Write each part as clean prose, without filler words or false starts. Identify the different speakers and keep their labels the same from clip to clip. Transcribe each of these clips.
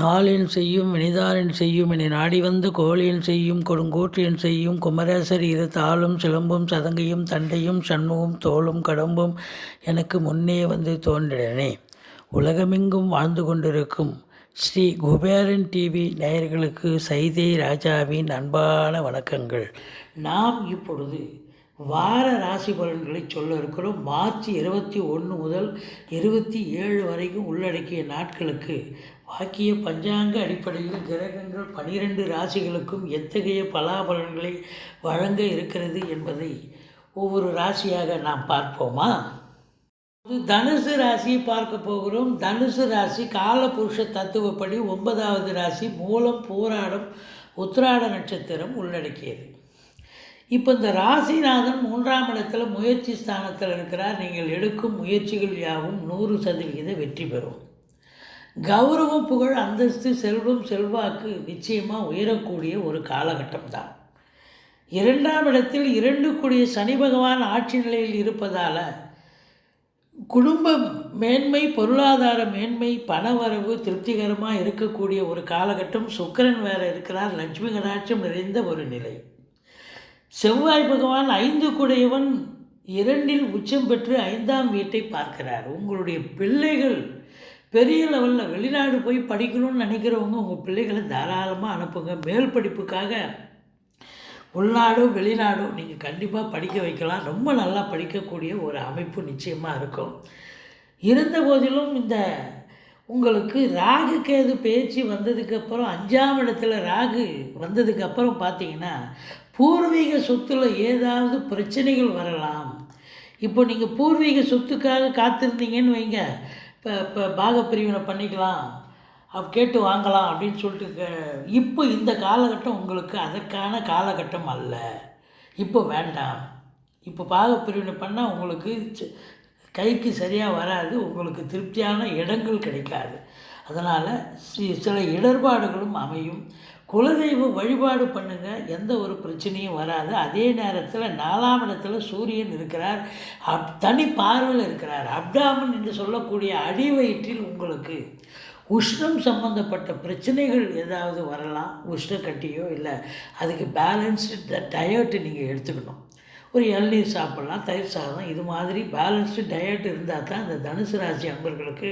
Speaker 1: நாளென் செய்யும் வினிதானென் செய்யும் என நாடி வந்து கோளென் செய்யும் கொடுங்கோற்றென் செய்யும் குமரேசர் இரு தாளும் சிலம்பும் சதங்கையும் தண்டையும் சண்முகம் தோளும் கடம்பும் எனக்கு முன்னே வந்து தோன்றினே. உலகமெங்கும் வாழ்ந்து கொண்டிருக்கும் ஸ்ரீ குபேரன் டிவி நேயர்களுக்கு சைதை ராஜாவின் அன்பான வணக்கங்கள். நாம் இப்பொழுது வார ராசி பலன்களை சொல்ல இருக்கிறோம். மார்ச் 21 முதல் 27 வரைக்கும் உள்ளடக்கிய நாட்களுக்கு வாக்கிய பஞ்சாங்க அடிப்படையில் கிரகங்கள் 12 ராசிகளுக்கும் எத்தகைய பலாபலன்களை வழங்க இருக்கிறது என்பதை ஒவ்வொரு ராசியாக நாம் பார்ப்போமா? தனுசு ராசியை பார்க்க போகிறோம். தனுசு ராசி காலபுருஷ தத்துவப்படி 9வது ராசி. மூலம், பூராடம், உத்திராட நட்சத்திரம் உள்ளடக்கியது. இப்போ இந்த ராசிநாதன் 3ஆம் இடத்துல முயற்சி ஸ்தானத்தில் இருக்கிறார். நீங்கள் எடுக்கும் முயற்சிகள் யாவும் 100% வெற்றி பெறும். கௌரவம், புகழ், அந்தஸ்து, செல்வம், செல்வாக்கு நிச்சயமாக உயரக்கூடிய ஒரு காலகட்டம் தான். 2ஆம் இடத்தில் 2 கூடிய சனி பகவான் ஆட்சி நிலையில் இருப்பதால் குடும்ப மேன்மை, பொருளாதார மேன்மை, பணவரவு திருப்திகரமாக இருக்கக்கூடிய ஒரு காலகட்டம். சுக்கிரன் வேறு இருக்கிறார். லட்சுமி கடாட்சம் நிறைந்த ஒரு நிலை. செவ்வாய் பகவான் 5 கூடையவன் 2இல் உச்சம் பெற்று 5ஆம் வீட்டை பார்க்கிறார். உங்களுடைய பிள்ளைகள் பெரிய லெவலில் வெளிநாடு போய் படிக்கணும்னு நினைக்கிறவங்க உங்கள் பிள்ளைகளை தாராளமாக அனுப்புங்க. மேல் படிப்புக்காக உள்நாடோ வெளிநாடோ நீங்கள் கண்டிப்பாக படிக்க வைக்கலாம். ரொம்ப நல்லா படிக்கக்கூடிய ஒரு அமைப்பு நிச்சயமாக இருக்கும். இருந்த போதிலும் இந்த உங்களுக்கு ராகு கேது பேச்சு வந்ததுக்கப்புறம் 5ஆம் இடத்துல ராகு வந்ததுக்கப்புறம் பார்த்தீங்கன்னா பூர்வீக சொத்தில் ஏதாவது பிரச்சனைகள் வரலாம். இப்போ நீங்கள் பூர்வீக சொத்துக்காக காத்திருந்தீங்கன்னு வைங்க, இப்போ பாகப்பிரிவினை பண்ணிக்கலாம், கேட்டு வாங்கலாம் அப்படின்னு சொல்லிட்டு இப்போ இந்த காலகட்டம் உங்களுக்கு அதற்கான காலகட்டம் அல்ல. இப்போ வேண்டாம். இப்போ பாகப்பிரிவினை பண்ணால் உங்களுக்கு கைக்கு சரியாக வராது. உங்களுக்கு திருப்தியான இடங்கள் கிடைக்காது. அதனால் சில இடர்பாடுகளும் அமையும். குலதெய்வ வழிபாடு பண்ணுங்கள், எந்த ஒரு பிரச்சனையும் வராது. அதே நேரத்தில் 4ஆம் இடத்துல சூரியன் இருக்கிறார். தனி பார்வையில் இருக்கிறார். அப்டாமன் என்று சொல்லக்கூடிய அடிவயிற்றில் உங்களுக்கு உஷ்ணம் சம்பந்தப்பட்ட பிரச்சனைகள் ஏதாவது வரலாம். உஷ்ணக்கட்டியோ இல்லை அதுக்கு பேலன்ஸ்டு டயட்டு நீங்கள் எடுத்துக்கணும். ஒரு இளநீர் சாப்பிட்லாம், தயிர் சாதம், இது மாதிரி பேலன்ஸ்டு டயட் இருந்தால் தான் இந்த தனுசு ராசி அன்பர்களுக்கு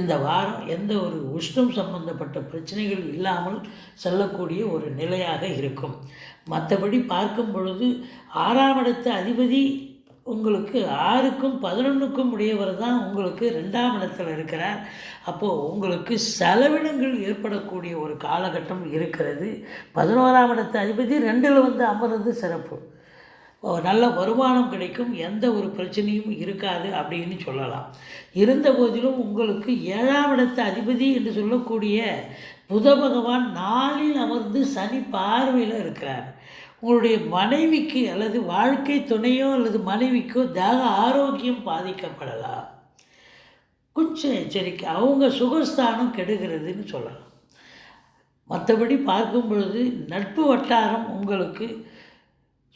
Speaker 1: இந்த வாரம் எந்த ஒரு உஷ்ணம் சம்பந்தப்பட்ட பிரச்சனைகள் இல்லாமல் செல்லக்கூடிய ஒரு நிலையாக இருக்கும். மற்றபடி பார்க்கும் பொழுது 6ஆம் இடத்து அதிபதி உங்களுக்கு 6க்கும் 11க்கும் உடையவர் தான் உங்களுக்கு 2ஆம் இடத்தில் இருக்கிறார். அப்போது உங்களுக்கு செலவினங்கள் ஏற்படக்கூடிய ஒரு காலகட்டம் இருக்கிறது. 11ஆம் இடத்து அதிபதி 2இல் வந்து அமர்ந்து சிறப்பு. நல்ல வருமானம் கிடைக்கும். எந்த ஒரு பிரச்சனையும் இருக்காது அப்படின்னு சொல்லலாம். இருந்த போதிலும் உங்களுக்கு 7ஆம் இடத்து அதிபதி என்று சொல்லக்கூடிய புத பகவான் 4இல் அமர்ந்து சனி பார்வையில் இருக்கிறார். உங்களுடைய மனைவிக்கு அல்லது வாழ்க்கை துணையோ அல்லது மனைவிக்கோ தேக ஆரோக்கியம் பாதிக்கப்படலாம். கொஞ்சம் எச்சரிக்கை. அவங்க சுகஸ்தானம் கெடுகிறதுன்னு சொல்லலாம். மற்றபடி பார்க்கும் பொழுது நட்பு வட்டாரம் உங்களுக்கு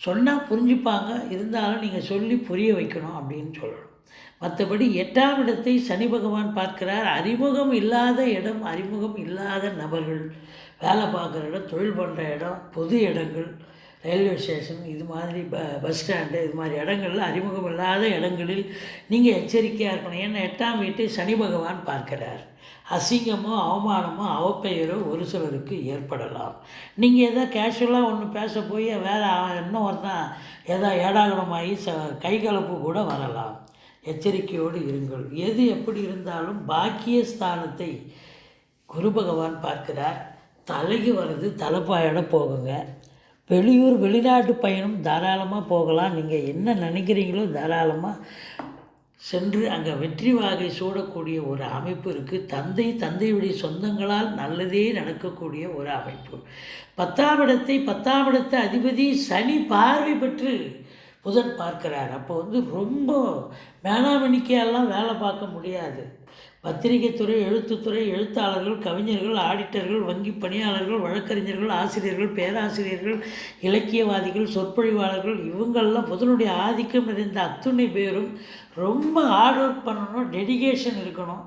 Speaker 1: சொன்னால் புரிஞ்சுப்பாங்க. இருந்தாலும் நீங்கள் சொல்லி புரிய வைக்கணும் அப்படின்னு சொல்லணும். மற்றபடி 8ஆம் இடத்தை சனி பகவான் பார்க்கிறார். அறிமுகம் இல்லாத இடம், அறிமுகம் இல்லாத நபர்கள், வேலை பார்க்குற இடம், தொழில் பண்ணுற இடம், பொது இடங்கள், ரயில்வே ஸ்டேஷன், இது மாதிரி பஸ் ஸ்டாண்டு, இது மாதிரி இடங்களில் அறிமுகம் இல்லாத இடங்களில் நீங்கள் எச்சரிக்கையாக இருக்கணும். ஏன்னா 8ஆம் வீட்டை சனி பகவான் பார்க்கிறார். அசிங்கமோ அவமானமோ அவப்பெயரோ ஒரு சிலருக்கு ஏற்படலாம். நீங்கள் எதோ கேஷுவலாக ஒன்று பேச போய் வேறு இன்னும் ஒருத்தான் ஏதோ ஏடாகடமாகி கைகலப்பு கூட வரலாம். எச்சரிக்கையோடு இருங்கள். எது எப்படி இருந்தாலும் பாக்கியஸ்தானத்தை குரு பகவான் பார்க்கிறார். தலைக்கு வருது, தலைப்பாயோட போகுங்க. வெளியூர் வெளிநாட்டு பயணம் தாராளமாக போகலாம். நீங்கள் என்ன நினைக்கிறீங்களோ தாராளமாக சென்று அங்கே வெற்றி வாகை சூடக்கூடிய ஒரு அமைப்பு இருக்குது. தந்தையுடைய சொந்தங்களால் நல்லதே நடக்கக்கூடிய ஒரு அமைப்பு. 10ஆம் இடத்து அதிபதி சனி பார்வை பெற்று புதன் பார்க்கிறார். அப்போ வந்து ரொம்ப மேனாமணிக்கையெல்லாம் வேலை பார்க்க முடியாது. பத்திரிகைத்துறை, எழுத்துத்துறை, எழுத்தாளர்கள், கவிஞர்கள், ஆடிட்டர்கள், வங்கி பணியாளர்கள், வழக்கறிஞர்கள், ஆசிரியர்கள், பேராசிரியர்கள், இலக்கியவாதிகள், சொற்பொழிவாளர்கள், இவங்கெல்லாம் புதனுடைய ஆதிக்கம் நிறைந்த அத்துணை பேரும் ரொம்ப ஹார்ட் ஒர்க் பண்ணணும், டெடிகேஷன் இருக்கணும்.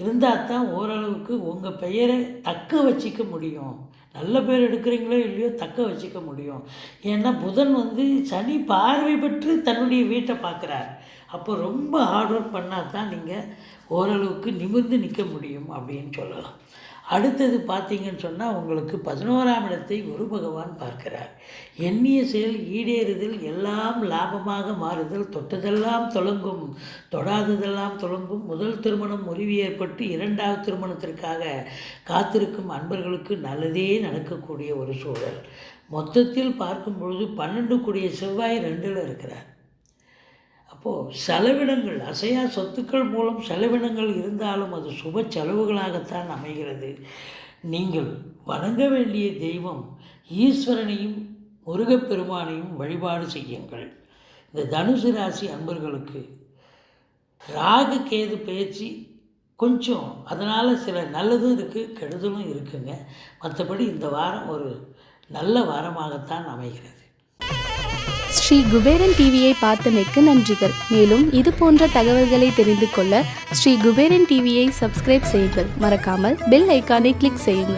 Speaker 1: இருந்தால் தான் ஓரளவுக்கு உங்கள் பெயரை தக்க வச்சிக்க முடியும். நல்ல பேர் எடுக்கிறீங்களோ இல்லையோ தக்க வச்சிக்க முடியும். ஏன்னா புதன் சனி பார்வை பெற்று தன்னுடைய வீட்டை பார்க்குறார். அப்போ ரொம்ப ஹார்ட் ஒர்க் பண்ணால் தான் நீங்கள் ஓரளவுக்கு நிமிர்ந்து நிற்க முடியும் அப்படின்னு சொல்லலாம். அடுத்தது பார்த்தீங்கன்னு சொன்னால் உங்களுக்கு 11ஆம் இடத்தை குரு பகவான் பார்க்கிறார். எண்ணிய செயல் ஈடேறுதல், எல்லாம் லாபமாக மாறுதல், தொட்டதெல்லாம் தொடங்கும், தொடாததெல்லாம் தொடங்கும், முதல் திருமணம் முறிவு ஏற்பட்டு 2வது திருமணத்திற்காக காத்திருக்கும் அன்பர்களுக்கு நல்லதே நடக்கக்கூடிய ஒரு சூழல். மொத்தத்தில் பார்க்கும் பொழுது 12 கூடிய செவ்வாய் 2ல் இருக்கிறார். அப்போது செலவினங்கள், அசையா சொத்துக்கள் மூலம் செலவினங்கள் இருந்தாலும் அது சுப செலவுகளாகத்தான் அமைகிறது. நீங்கள் வணங்க வேண்டிய தெய்வம் ஈஸ்வரனையும் முருகப்பெருமானையும் வழிபாடு செய்யுங்கள். இந்த தனுசு ராசி அன்பர்களுக்கு ராகு கேது பயிற்சி கொஞ்சம், அதனால் சில நல்லதும் இருக்குது, கெடுதலும் இருக்குங்க. மற்றபடி இந்த வாரம் ஒரு நல்ல வாரமாகத்தான் அமைகிறது.
Speaker 2: ஸ்ரீ குபேரன் டிவியை பார்த்தமைக்கு நன்றிகள். மேலும் இது போன்ற தகவல்களை தெரிந்து கொள்ள ஸ்ரீ குபேரன் டிவியை சப்ஸ்கிரைப் செய்யுங்கள். மறக்காமல் பெல் ஐக்கானை கிளிக் செய்யுங்கள்.